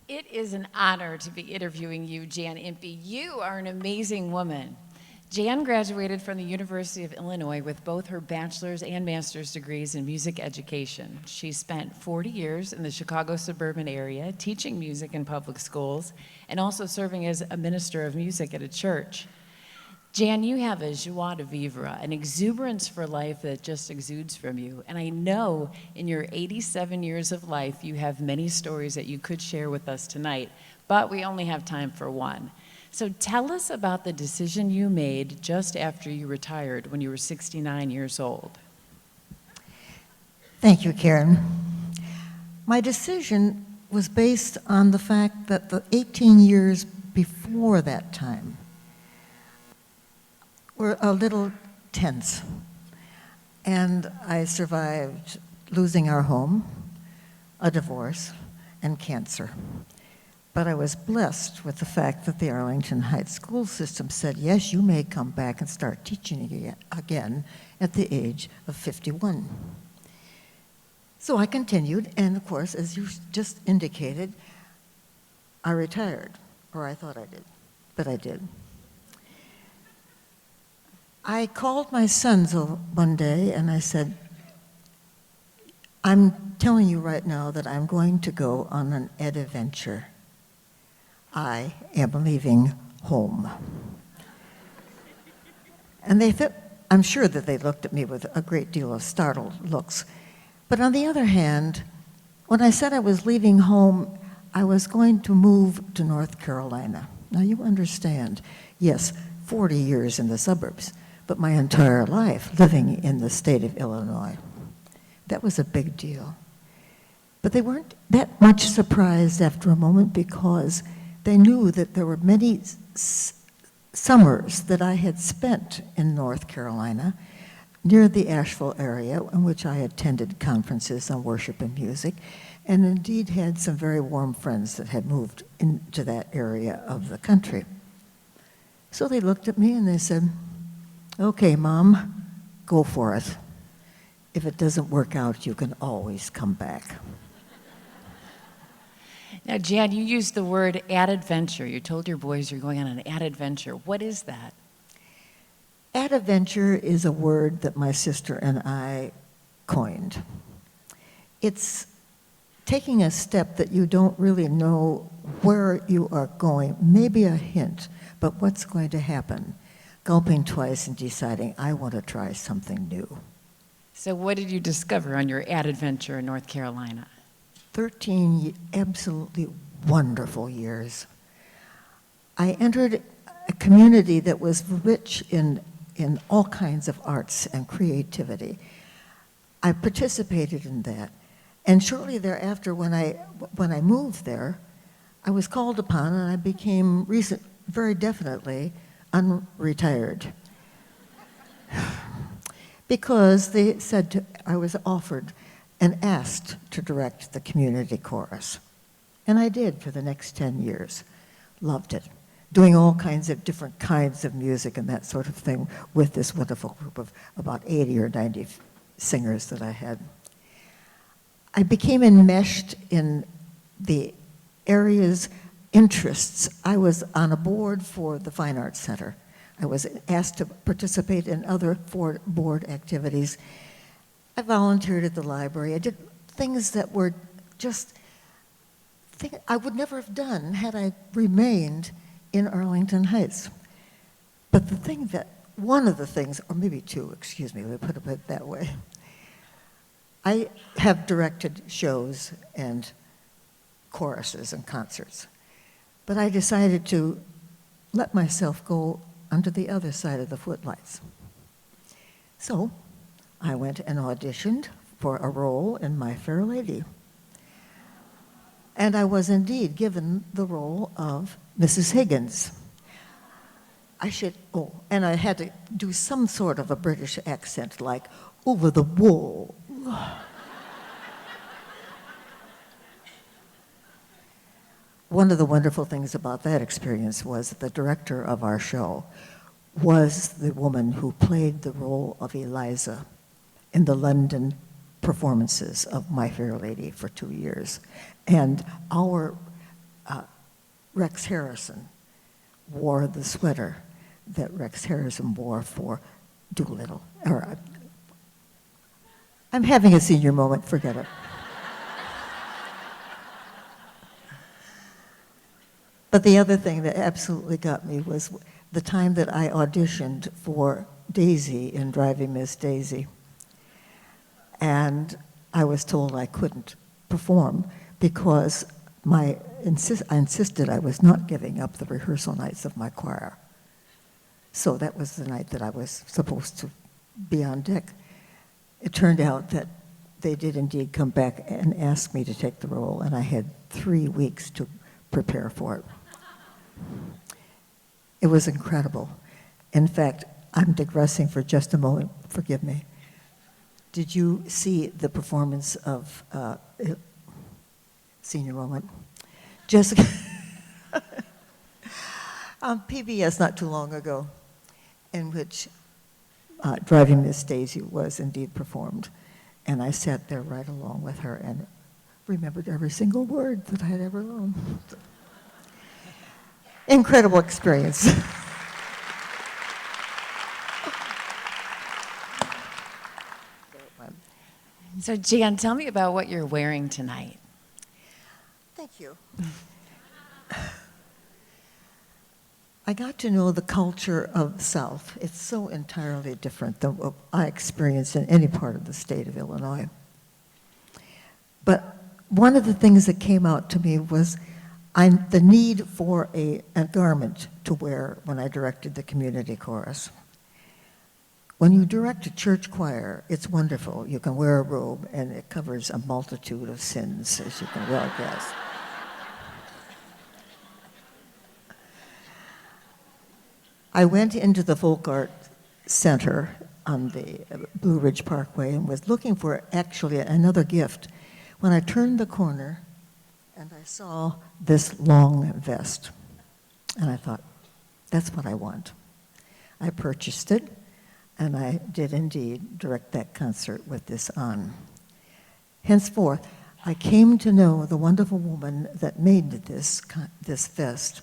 It is an honor to be interviewing you, Jan Impey. You are an amazing woman. Jan graduated from the University of Illinois with both her bachelor's and master's degrees in music education. She spent 40 years in the Chicago suburban area teaching music in public schools and also serving as a minister of music at a church. Jan, you have a joie de vivre, an exuberance for life that just exudes from you. And I know in your 87 years of life, you have many stories that you could share with us tonight, but we only have time for one. So tell us about the decision you made just after you retired when you were 69 years old. Thank you, Karen. My decision was based on the fact that the 18 years before that time were a little tense. And I survived losing our home, a divorce, and cancer. But I was blessed with the fact that the Arlington Heights school system said, yes, you may come back and start teaching again at the age of 51. So I continued, and of course, as you just indicated, I retired, or I thought I did, but I did. I called my sons one day and I said, I'm telling you right now that I'm going to go on an adventure. I am leaving home. And I'm sure that they looked at me with a great deal of startled looks. But on the other hand, when I said I was leaving home, I was going to move to North Carolina. Now you understand, yes, 40 years in the suburbs, but my entire life living in the state of Illinois. That was a big deal. But they weren't that much surprised after a moment because they knew that there were many summers that I had spent in North Carolina near the Asheville area in which I attended conferences on worship and music, and indeed had some very warm friends that had moved into that area of the country. So they looked at me and they said, okay, Mom, go for it. If it doesn't work out, you can always come back. Now, Jan, you used the word adventure. You told your boys you're going on an adventure. What is that? Adventure is a word that my sister and I coined. It's taking a step that you don't really know where you are going, maybe a hint, but what's going to happen. Gulping twice and deciding, I want to try something new. So what did you discover on your adventure in North Carolina? 13 absolutely wonderful years. I entered a community that was rich in all kinds of arts and creativity. I participated in that. And shortly thereafter, when I moved there, I was called upon and I became very definitely unretired. Because they said I was offered and asked to direct the community chorus. And I did for the next 10 years. Loved it. Doing all kinds of different kinds of music and that sort of thing with this wonderful group of about 80 or 90 singers that I had. I became enmeshed in the area's interests. I was on a board for the Fine Arts Center. I was asked to participate in other board activities. I volunteered at the library. I did things that were just things I would never have done had I remained in Arlington Heights. But one of the things, or maybe two, excuse me, let me put it that way. I have directed shows and choruses and concerts. But I decided to let myself go under the other side of the footlights. So I went and auditioned for a role in My Fair Lady. And I was indeed given the role of Mrs. Higgins. And I had to do some sort of a British accent, like, over the wall. One of the wonderful things about that experience was that the director of our show was the woman who played the role of Eliza in the London performances of My Fair Lady for 2 years. And our Rex Harrison wore the sweater that Rex Harrison wore for Doolittle. I'm having a senior moment, forget it. But the other thing that absolutely got me was the time that I auditioned for Daisy in Driving Miss Daisy. And I was told I couldn't perform because I insisted I was not giving up the rehearsal nights of my choir. So that was the night that I was supposed to be on deck. It turned out that they did indeed come back and ask me to take the role, and I had 3 weeks to prepare for it. It was incredible. In fact, I'm digressing for just a moment, forgive me. Did you see the performance of senior moment? Jessica, on PBS not too long ago, in which Driving Miss Daisy was indeed performed. And I sat there right along with her and remembered every single word that I had ever learned. Incredible experience. So Jan, tell me about what you're wearing tonight. Thank you. I got to know the culture of the South. It's so entirely different than what I experienced in any part of the state of Illinois. But one of the things that came out to me was the need for a garment to wear when I directed the community chorus. When you direct a church choir, it's wonderful. You can wear a robe and it covers a multitude of sins, as you can well guess. I went into the Folk Art Center on the Blue Ridge Parkway and was looking for actually another gift when I turned the corner and I saw this long vest. And I thought, that's what I want. I purchased it, and I did indeed direct that concert with this on. Henceforth, I came to know the wonderful woman that made this vest.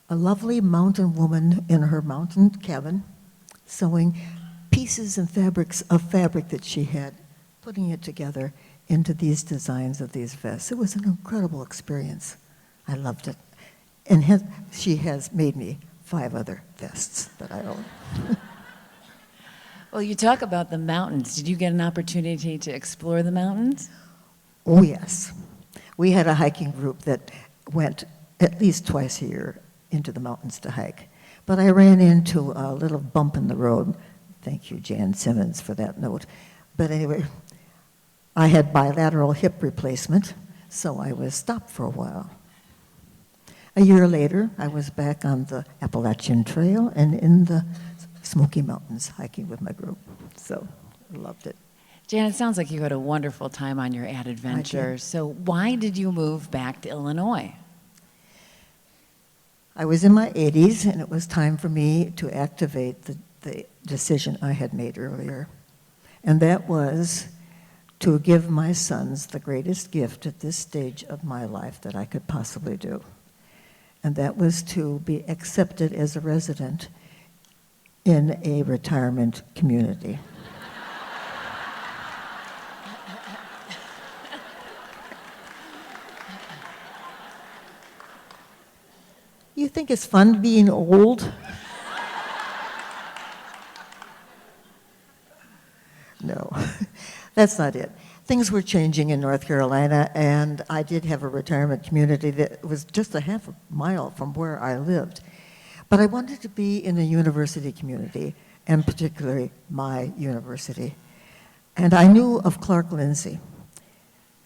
A lovely mountain woman in her mountain cabin, sewing pieces and fabrics of fabric that she had, putting it together into these designs of these vests. It was an incredible experience. I loved it. And she has made me 5 other vests that I own. Well, you talk about the mountains. Did you get an opportunity to explore the mountains? Oh, yes. We had a hiking group that went at least twice a year into the mountains to hike. But I ran into a little bump in the road. Thank you, Jan Simmons, for that note. But anyway, I had bilateral hip replacement, so I was stopped for a while. A year later, I was back on the Appalachian Trail and in the Smoky Mountains hiking with my group. So I loved it. Jan, it sounds like you had a wonderful time on your ad adventure. So why did you move back to Illinois? I was in my 80s, and it was time for me to activate the decision I had made earlier. And that was to give my sons the greatest gift at this stage of my life that I could possibly do. And that was to be accepted as a resident in a retirement community. You think it's fun being old? No, that's not it. Things were changing in North Carolina, and I did have a retirement community that was just a half a mile from where I lived. But I wanted to be in a university community, and particularly my university. And I knew of Clark-Lindsey.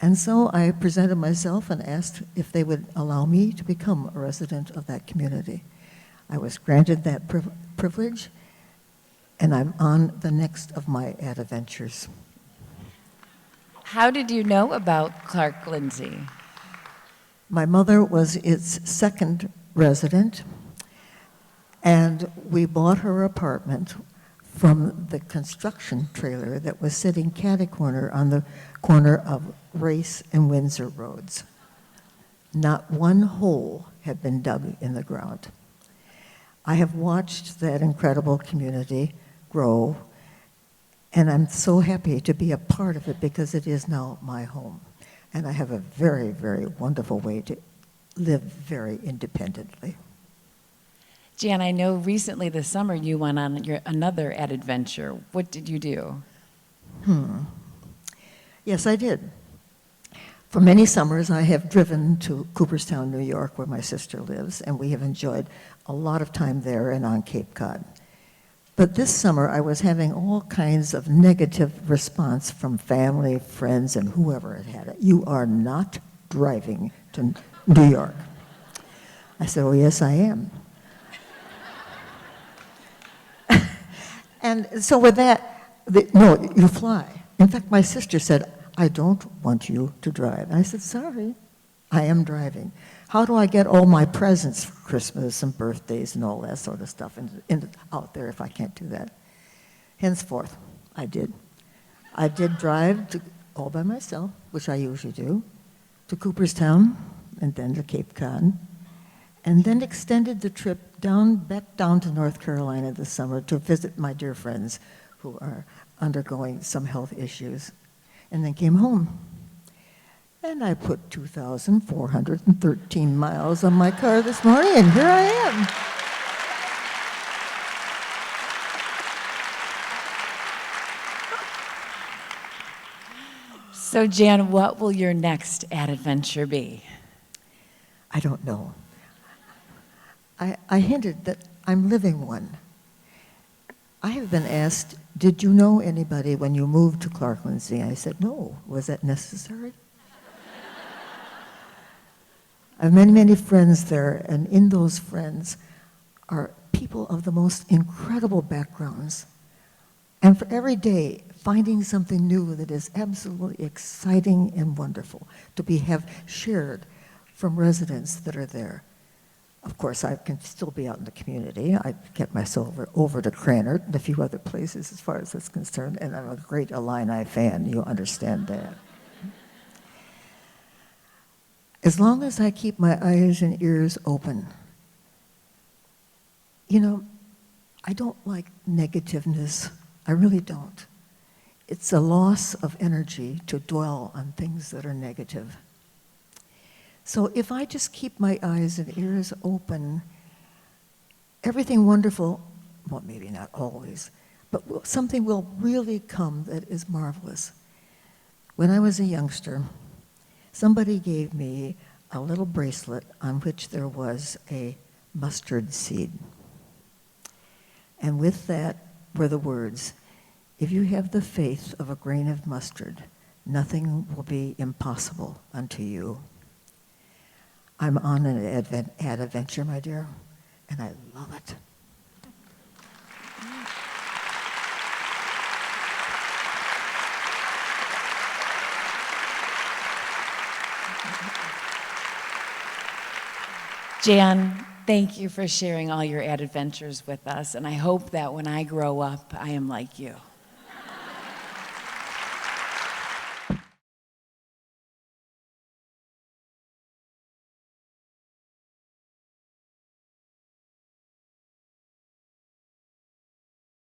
And so I presented myself and asked if they would allow me to become a resident of that community. I was granted that privilege, and I'm on the next of my ad adventures. How did you know about Clark-Lindsey? My mother was its second resident, and we bought her apartment from the construction trailer that was sitting catty corner on the corner of Race and Windsor roads. not one hole had been dug in the ground. I have watched that incredible community grow, and I'm so happy to be a part of it because it is now my home. And I have a very, very wonderful way to live very independently. Jan, I know recently this summer you went on another adventure. What did you do? Yes, I did. For many summers, I have driven to Cooperstown, New York, where my sister lives, and we have enjoyed a lot of time there and on Cape Cod. But this summer, I was having all kinds of negative response from family, friends, and whoever had it. You are not driving to New York. I said, oh, yes, I am. And so with that, no, you fly. In fact, my sister said, I don't want you to drive. And I said, sorry, I am driving. How do I get all my presents for Christmas and birthdays and all that sort of stuff out there if I can't do that? Henceforth, I did. I did drive all by myself, which I usually do, to Cooperstown and then to Cape Cod, and then extended the trip back down to North Carolina this summer to visit my dear friends who are undergoing some health issues, and then came home. And I put 2,413 miles on my car this morning, and here I am. So, Jan, what will your next adventure be? I don't know. I hinted that I'm living one. I have been asked, did you know anybody when you moved to Clark-Lindsey? I said, no. Was that necessary? I have many, many friends there, and in those friends are people of the most incredible backgrounds. And for every day, finding something new that is absolutely exciting and wonderful to have shared from residents that are there. Of course, I can still be out in the community. I get myself over to Cranard and a few other places as far as that's concerned, and I'm a great Illini fan. You understand that. As long as I keep my eyes and ears open, you know, I don't like negativeness. I really don't. It's a loss of energy to dwell on things that are negative. So if I just keep my eyes and ears open, everything wonderful, well, maybe not always, but something will really come that is marvelous. When I was a youngster, somebody gave me a little bracelet on which there was a mustard seed. And with that were the words, if you have the faith of a grain of mustard, nothing will be impossible unto you. I'm on an adventure, my dear, and I love it. Jan, thank you for sharing all your adventures with us, and I hope that when I grow up, I am like you.